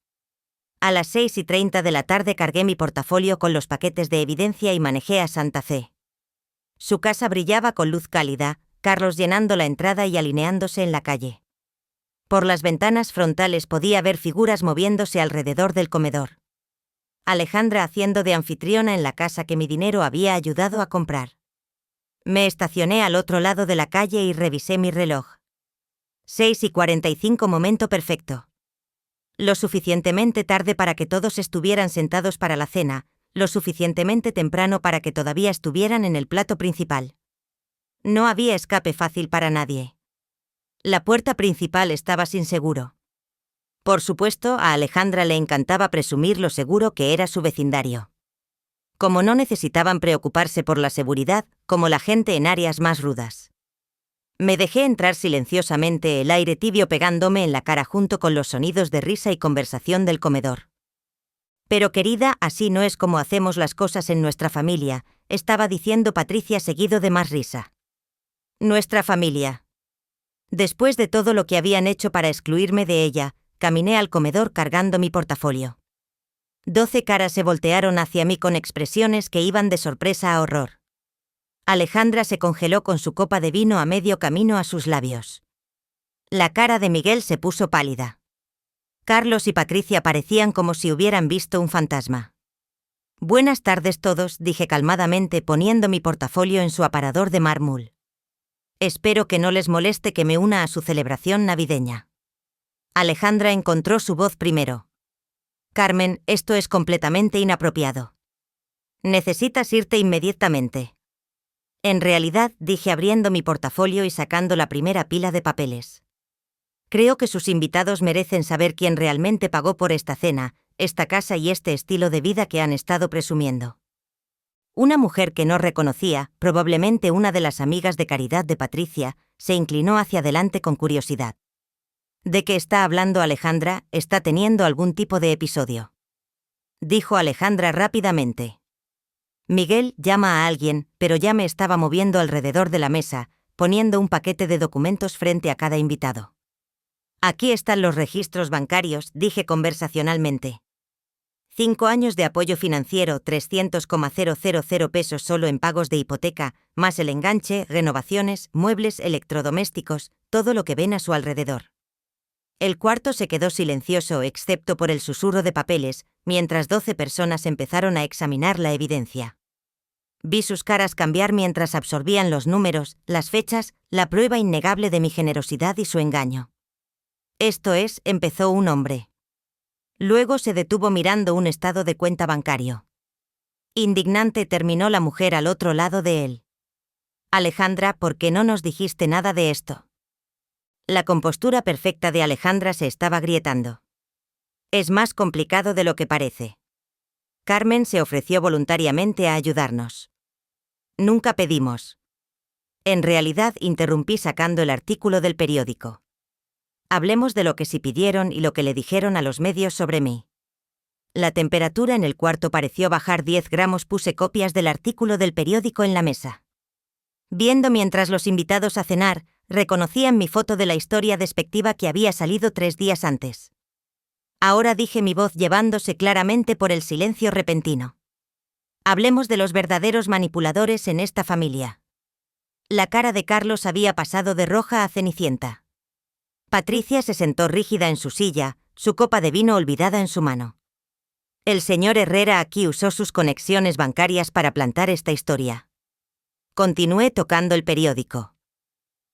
A las 6:30 de la tarde cargué mi portafolio con los paquetes de evidencia y manejé a Santa Fe. Su casa brillaba con luz cálida, Carlos llenando la entrada y alineándose en la calle. Por las ventanas frontales podía ver figuras moviéndose alrededor del comedor. Alejandra haciendo de anfitriona en la casa que mi dinero había ayudado a comprar. Me estacioné al otro lado de la calle y revisé mi reloj. 6:45, momento perfecto. Lo suficientemente tarde para que todos estuvieran sentados para la cena, lo suficientemente temprano para que todavía estuvieran en el plato principal. No había escape fácil para nadie. La puerta principal estaba sin seguro. Por supuesto, a Alejandra le encantaba presumir lo seguro que era su vecindario. Como no necesitaban preocuparse por la seguridad, como la gente en áreas más rudas. Me dejé entrar silenciosamente, el aire tibio pegándome en la cara junto con los sonidos de risa y conversación del comedor. Pero querida, así no es como hacemos las cosas en nuestra familia, estaba diciendo Patricia seguido de más risa. Nuestra familia. Después de todo lo que habían hecho para excluirme de ella, caminé al comedor cargando mi portafolio. 12 caras se voltearon hacia mí con expresiones que iban de sorpresa a horror. Alejandra se congeló con su copa de vino a medio camino a sus labios. La cara de Miguel se puso pálida. Carlos y Patricia parecían como si hubieran visto un fantasma. Buenas tardes todos, dije calmadamente poniendo mi portafolio en su aparador de mármol. Espero que no les moleste que me una a su celebración navideña. Alejandra encontró su voz primero. Carmen, esto es completamente inapropiado. Necesitas irte inmediatamente. En realidad, dije abriendo mi portafolio y sacando la primera pila de papeles. Creo que sus invitados merecen saber quién realmente pagó por esta cena, esta casa y este estilo de vida que han estado presumiendo. Una mujer que no reconocía, probablemente una de las amigas de caridad de Patricia, se inclinó hacia adelante con curiosidad. ¿De qué está hablando Alejandra? ¿Está teniendo algún tipo de episodio? Dijo Alejandra rápidamente. Miguel llama a alguien, pero ya me estaba moviendo alrededor de la mesa, poniendo un paquete de documentos frente a cada invitado. Aquí están los registros bancarios, dije conversacionalmente. 5 años de apoyo financiero, 300,000 pesos solo en pagos de hipoteca, más el enganche, renovaciones, muebles, electrodomésticos, todo lo que ven a su alrededor. El cuarto se quedó silencioso excepto por el susurro de papeles, mientras 12 personas empezaron a examinar la evidencia. Vi sus caras cambiar mientras absorbían los números, las fechas, la prueba innegable de mi generosidad y su engaño. Esto es, empezó un hombre. Luego se detuvo mirando un estado de cuenta bancario. Indignante terminó la mujer al otro lado de él. Alejandra, ¿por qué no nos dijiste nada de esto? La compostura perfecta de Alejandra se estaba agrietando. Es más complicado de lo que parece. Carmen se ofreció voluntariamente a ayudarnos. Nunca pedimos. En realidad interrumpí sacando el artículo del periódico. Hablemos de lo que sí pidieron y lo que le dijeron a los medios sobre mí. La temperatura en el cuarto pareció bajar 10 gramos. Puse copias del artículo del periódico en la mesa. Viendo mientras los invitados a cenar, reconocían mi foto de la historia despectiva que había salido 3 días antes. Ahora, dije, mi voz llevándose claramente por el silencio repentino. Hablemos de los verdaderos manipuladores en esta familia. La cara de Carlos había pasado de roja a cenicienta. Patricia se sentó rígida en su silla, su copa de vino olvidada en su mano. El señor Herrera aquí usó sus conexiones bancarias para plantar esta historia. Continué tocando el periódico.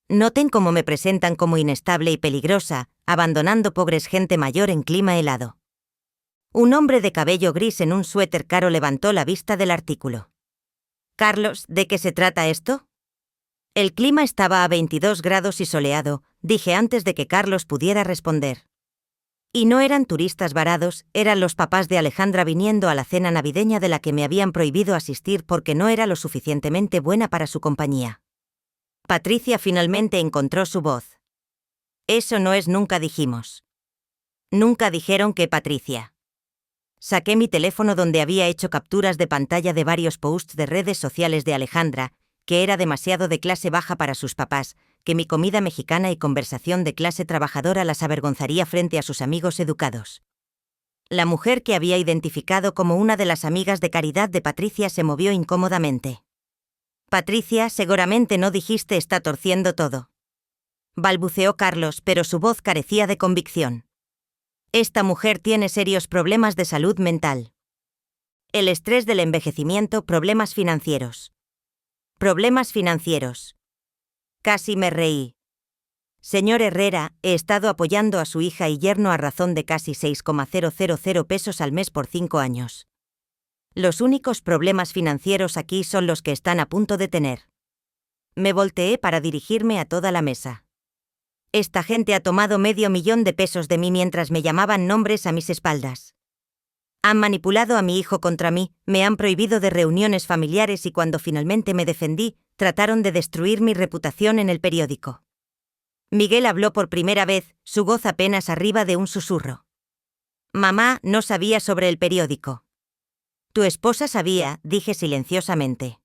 Noten cómo me presentan como inestable y peligrosa, abandonando pobres gente mayor en clima helado. Un hombre de cabello gris en un suéter caro levantó la vista del artículo. Carlos, ¿de qué se trata esto? El clima estaba a 22 grados y soleado, dije antes de que Carlos pudiera responder. Y no eran turistas varados, eran los papás de Alejandra viniendo a la cena navideña de la que me habían prohibido asistir porque no era lo suficientemente buena para su compañía. Patricia finalmente encontró su voz. Eso no es, nunca dijimos. Nunca dijeron que Patricia. Saqué mi teléfono donde había hecho capturas de pantalla de varios posts de redes sociales de Alejandra, que era demasiado de clase baja para sus papás, que mi comida mexicana y conversación de clase trabajadora las avergonzaría frente a sus amigos educados. La mujer que había identificado como una de las amigas de caridad de Patricia se movió incómodamente. Patricia, seguramente no dijiste, está torciendo todo. Balbuceó Carlos, pero su voz carecía de convicción. Esta mujer tiene serios problemas de salud mental. El estrés del envejecimiento, problemas financieros. Problemas financieros. Casi me reí. Señor Herrera, he estado apoyando a su hija y yerno a razón de casi 6,000 pesos al mes por 5 años. Los únicos problemas financieros aquí son los que están a punto de tener. Me volteé para dirigirme a toda la mesa. Esta gente ha tomado $500,000 de mí mientras me llamaban nombres a mis espaldas. Han manipulado a mi hijo contra mí, me han prohibido de reuniones familiares y cuando finalmente me defendí, trataron de destruir mi reputación en el periódico. Miguel habló por primera vez, su voz apenas arriba de un susurro. Mamá no sabía sobre el periódico. Tu esposa sabía, dije silenciosamente.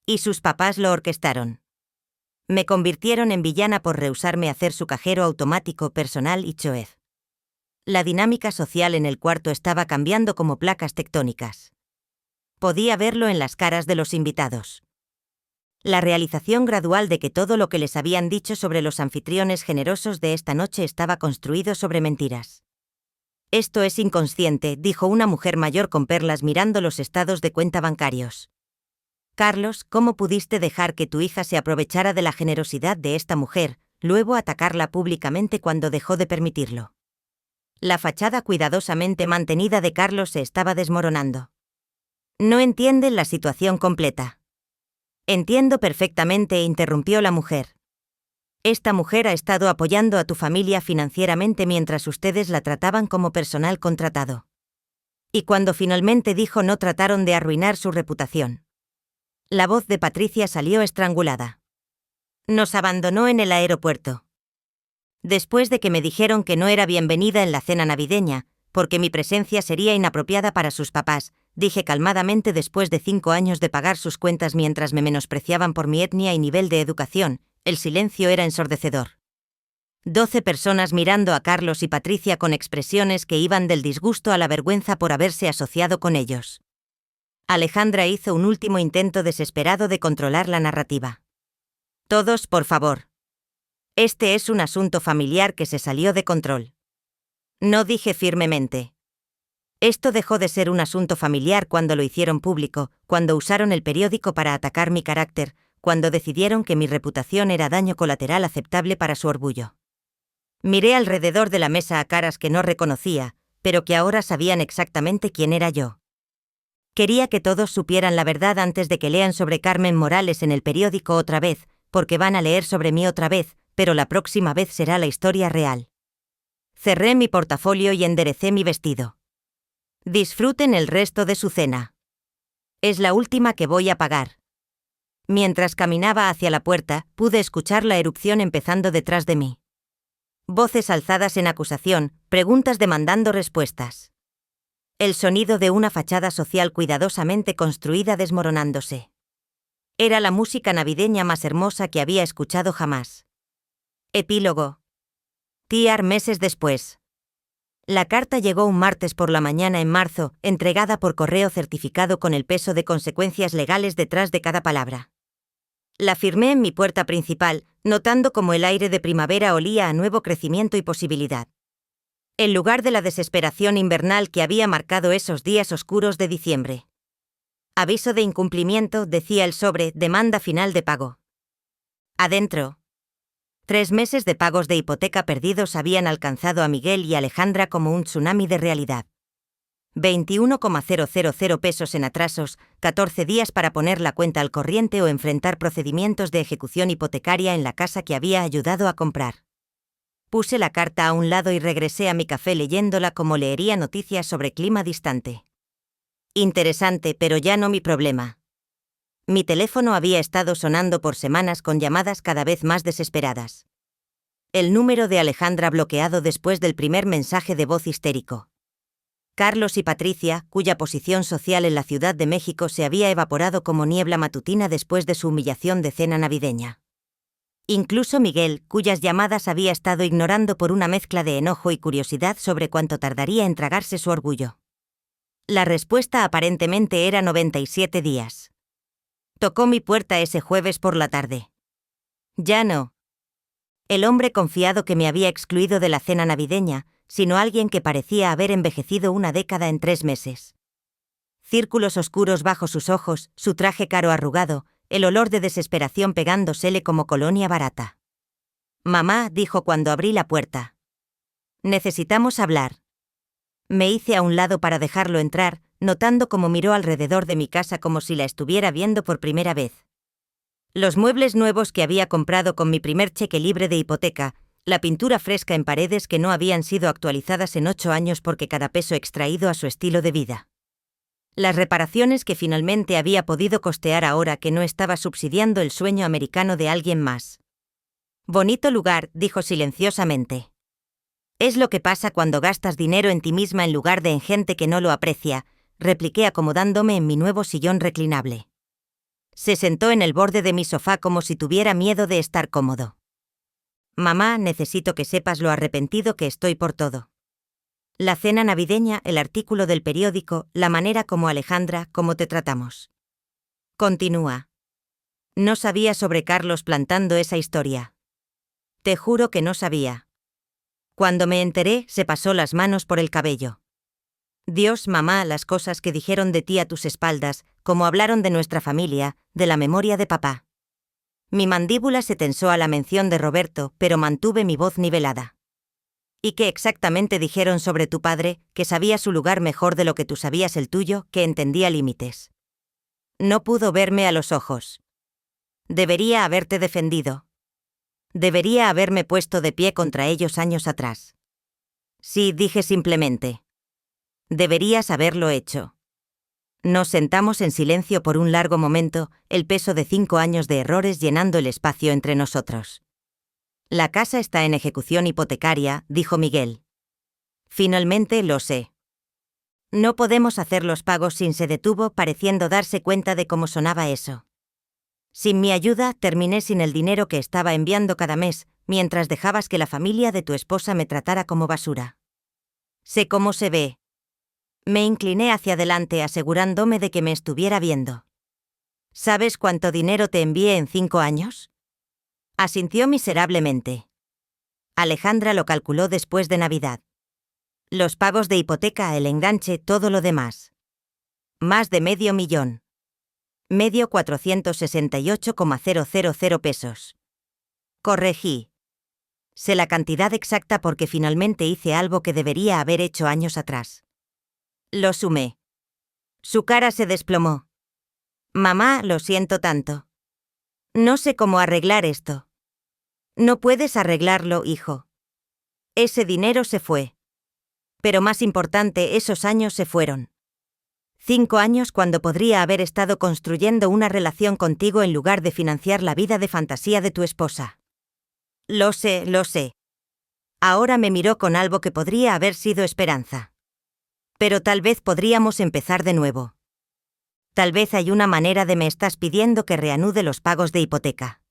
Y sus papás lo orquestaron. Me convirtieron en villana por rehusarme a hacer su cajero automático personal y choez. La dinámica social en el cuarto estaba cambiando como placas tectónicas. Podía verlo en las caras de los invitados. La realización gradual de que todo lo que les habían dicho sobre los anfitriones generosos de esta noche estaba construido sobre mentiras. Esto es inconsciente, dijo una mujer mayor con perlas mirando los estados de cuenta bancarios. Carlos, ¿cómo pudiste dejar que tu hija se aprovechara de la generosidad de esta mujer, luego atacarla públicamente cuando dejó de permitirlo? La fachada cuidadosamente mantenida de Carlos se estaba desmoronando. No entienden la situación completa. Entiendo perfectamente, interrumpió la mujer. Esta mujer ha estado apoyando a tu familia financieramente mientras ustedes la trataban como personal contratado. Y cuando finalmente dijo no, trataron de arruinar su reputación. La voz de Patricia salió estrangulada. Nos abandonó en el aeropuerto. Después de que me dijeron que no era bienvenida en la cena navideña, porque mi presencia sería inapropiada para sus papás, dije calmadamente después de 5 años de pagar sus cuentas mientras me menospreciaban por mi etnia y nivel de educación, el silencio era ensordecedor. 12 personas mirando a Carlos y Patricia con expresiones que iban del disgusto a la vergüenza por haberse asociado con ellos. Alejandra hizo un último intento desesperado de controlar la narrativa. Todos, por favor. Este es un asunto familiar que se salió de control. No, dije firmemente. Esto dejó de ser un asunto familiar cuando lo hicieron público, cuando usaron el periódico para atacar mi carácter, cuando decidieron que mi reputación era daño colateral aceptable para su orgullo. Miré alrededor de la mesa a caras que no reconocía, pero que ahora sabían exactamente quién era yo. Quería que todos supieran la verdad antes de que lean sobre Carmen Morales en el periódico otra vez, porque van a leer sobre mí otra vez, pero la próxima vez será la historia real. Cerré mi portafolio y enderecé mi vestido. Disfruten el resto de su cena. Es la última que voy a pagar. Mientras caminaba hacia la puerta, pude escuchar la erupción empezando detrás de mí. Voces alzadas en acusación, preguntas demandando respuestas. El sonido de una fachada social cuidadosamente construida desmoronándose. Era la música navideña más hermosa que había escuchado jamás. Epílogo. Tiar meses después. La carta llegó un martes por la mañana en marzo, entregada por correo certificado con el peso de consecuencias legales detrás de cada palabra. La firmé en mi puerta principal, notando cómo el aire de primavera olía a nuevo crecimiento y posibilidad. En lugar de la desesperación invernal que había marcado esos días oscuros de diciembre. Aviso de incumplimiento, decía el sobre, demanda final de pago. Adentro. 3 meses de pagos de hipoteca perdidos habían alcanzado a Miguel y Alejandra como un tsunami de realidad. 21,000 pesos en atrasos, 14 días para poner la cuenta al corriente o enfrentar procedimientos de ejecución hipotecaria en la casa que había ayudado a comprar. Puse la carta a un lado y regresé a mi café leyéndola como leería noticias sobre clima distante. Interesante, pero ya no mi problema. Mi teléfono había estado sonando por semanas con llamadas cada vez más desesperadas. El número de Alejandra bloqueado después del primer mensaje de voz histérico. Carlos y Patricia, cuya posición social en la Ciudad de México se había evaporado como niebla matutina después de su humillación de cena navideña. Incluso Miguel, cuyas llamadas había estado ignorando por una mezcla de enojo y curiosidad sobre cuánto tardaría en tragarse su orgullo. La respuesta aparentemente era 97 días. Tocó mi puerta ese jueves por la tarde. Ya no. El hombre confiado que me había excluido de la cena navideña, sino alguien que parecía haber envejecido una década en 3 meses. Círculos oscuros bajo sus ojos, su traje caro arrugado, el olor de desesperación pegándosele como colonia barata. Mamá, dijo cuando abrí la puerta. Necesitamos hablar. Me hice a un lado para dejarlo entrar, notando cómo miró alrededor de mi casa como si la estuviera viendo por primera vez. Los muebles nuevos que había comprado con mi primer cheque libre de hipoteca, la pintura fresca en paredes que no habían sido actualizadas en 8 años porque cada peso extraído a su estilo de vida. Las reparaciones que finalmente había podido costear ahora que no estaba subsidiando el sueño americano de alguien más. Bonito lugar, dijo silenciosamente. Es lo que pasa cuando gastas dinero en ti misma en lugar de en gente que no lo aprecia, repliqué acomodándome en mi nuevo sillón reclinable. Se sentó en el borde de mi sofá como si tuviera miedo de estar cómodo. Mamá, necesito que sepas lo arrepentido que estoy por todo. La cena navideña, el artículo del periódico, la manera como Alejandra, cómo te tratamos. Continúa. No sabía sobre Carlos plantando esa historia. Te juro que no sabía. Cuando me enteré, se pasó las manos por el cabello. Dios, mamá, las cosas que dijeron de ti a tus espaldas, como hablaron de nuestra familia, de la memoria de papá. Mi mandíbula se tensó a la mención de Roberto, pero mantuve mi voz nivelada. ¿Y qué exactamente dijeron sobre tu padre, que sabía su lugar mejor de lo que tú sabías el tuyo, que entendía límites? No pudo verme a los ojos. Debería haberte defendido. Debería haberme puesto de pie contra ellos años atrás. Sí, dije simplemente. Deberías haberlo hecho. Nos sentamos en silencio por un largo momento, el peso de 5 años de errores llenando el espacio entre nosotros. La casa está en ejecución hipotecaria, dijo Miguel. Finalmente lo sé. No podemos hacer los pagos sin se detuvo, pareciendo darse cuenta de cómo sonaba eso. Sin mi ayuda, terminé sin el dinero que estaba enviando cada mes, mientras dejabas que la familia de tu esposa me tratara como basura. Sé cómo se ve. Me incliné hacia adelante asegurándome de que me estuviera viendo. ¿Sabes cuánto dinero te envié en 5 años? Asintió miserablemente. Alejandra lo calculó después de Navidad. Los pagos de hipoteca, el enganche, todo lo demás. Más de $500,000. Medio 468,000 pesos. Corregí. Sé la cantidad exacta porque finalmente hice algo que debería haber hecho años atrás. Lo sumé. Su cara se desplomó. Mamá, lo siento tanto. No sé cómo arreglar esto. No puedes arreglarlo, hijo. Ese dinero se fue. Pero más importante, esos años se fueron. 5 años cuando podría haber estado construyendo una relación contigo en lugar de financiar la vida de fantasía de tu esposa. Lo sé, lo sé. Ahora me miró con algo que podría haber sido esperanza. Pero tal vez podríamos empezar de nuevo. Tal vez hay una manera de me estás pidiendo que reanude los pagos de hipoteca.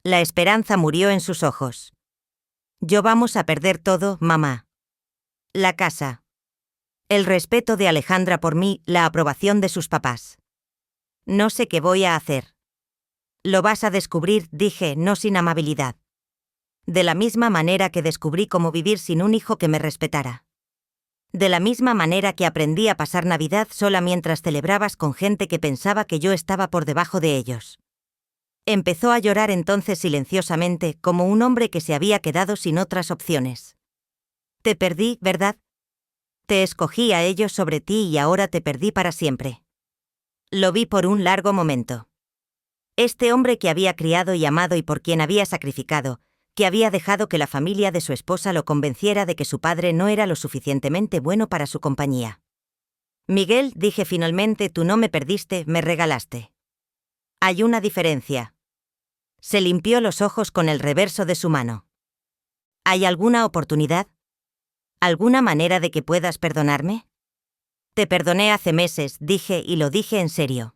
La esperanza murió en sus ojos. Yo vamos a perder todo, mamá. La casa. El respeto de Alejandra por mí, la aprobación de sus papás. No sé qué voy a hacer. Lo vas a descubrir, dije, no sin amabilidad. De la misma manera que descubrí cómo vivir sin un hijo que me respetara. De la misma manera que aprendí a pasar Navidad sola mientras celebrabas con gente que pensaba que yo estaba por debajo de ellos. Empezó a llorar entonces silenciosamente, como un hombre que se había quedado sin otras opciones. Te perdí, ¿verdad? Te escogí a ellos sobre ti y ahora te perdí para siempre. Lo vi por un largo momento. Este hombre que había criado y amado y por quien había sacrificado, que había dejado que la familia de su esposa lo convenciera de que su padre no era lo suficientemente bueno para su compañía. Miguel, dije finalmente, tú no me perdiste, me regalaste. Hay una diferencia. Se limpió los ojos con el reverso de su mano. ¿Hay alguna oportunidad? ¿Alguna manera de que puedas perdonarme? Te perdoné hace meses, dije, y lo dije en serio.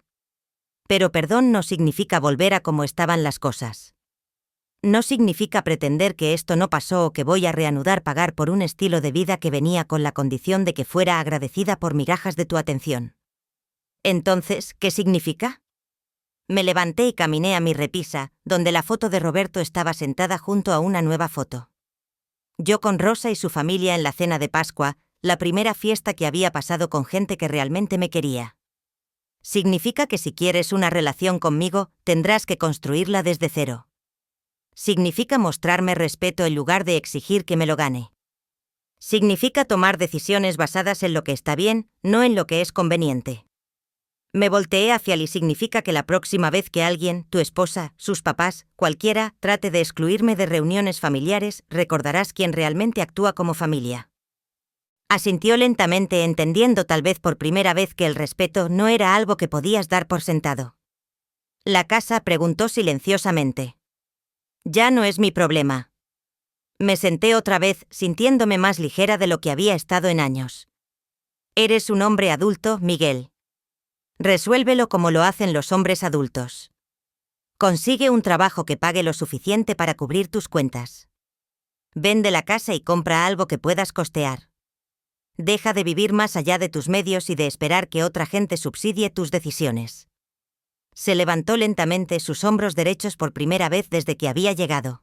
Pero perdón no significa volver a como estaban las cosas. No significa pretender que esto no pasó o que voy a reanudar pagar por un estilo de vida que venía con la condición de que fuera agradecida por migajas de tu atención. Entonces, ¿qué significa? Me levanté y caminé a mi repisa, donde la foto de Roberto estaba sentada junto a una nueva foto. Yo con Rosa y su familia en la cena de Pascua, la primera fiesta que había pasado con gente que realmente me quería. Significa que si quieres una relación conmigo, tendrás que construirla desde cero. Significa mostrarme respeto en lugar de exigir que me lo gane. Significa tomar decisiones basadas en lo que está bien, no en lo que es conveniente. Me volteé hacia él y significa que la próxima vez que alguien, tu esposa, sus papás, cualquiera, trate de excluirme de reuniones familiares, recordarás quién realmente actúa como familia. Asintió lentamente, entendiendo tal vez por primera vez que el respeto no era algo que podías dar por sentado. La casa, preguntó silenciosamente. Ya no es mi problema. Me senté otra vez, sintiéndome más ligera de lo que había estado en años. Eres un hombre adulto, Miguel. Resuélvelo como lo hacen los hombres adultos. Consigue un trabajo que pague lo suficiente para cubrir tus cuentas. Vende la casa y compra algo que puedas costear. Deja de vivir más allá de tus medios y de esperar que otra gente subsidie tus decisiones. Se levantó lentamente, sus hombros derechos por primera vez desde que había llegado.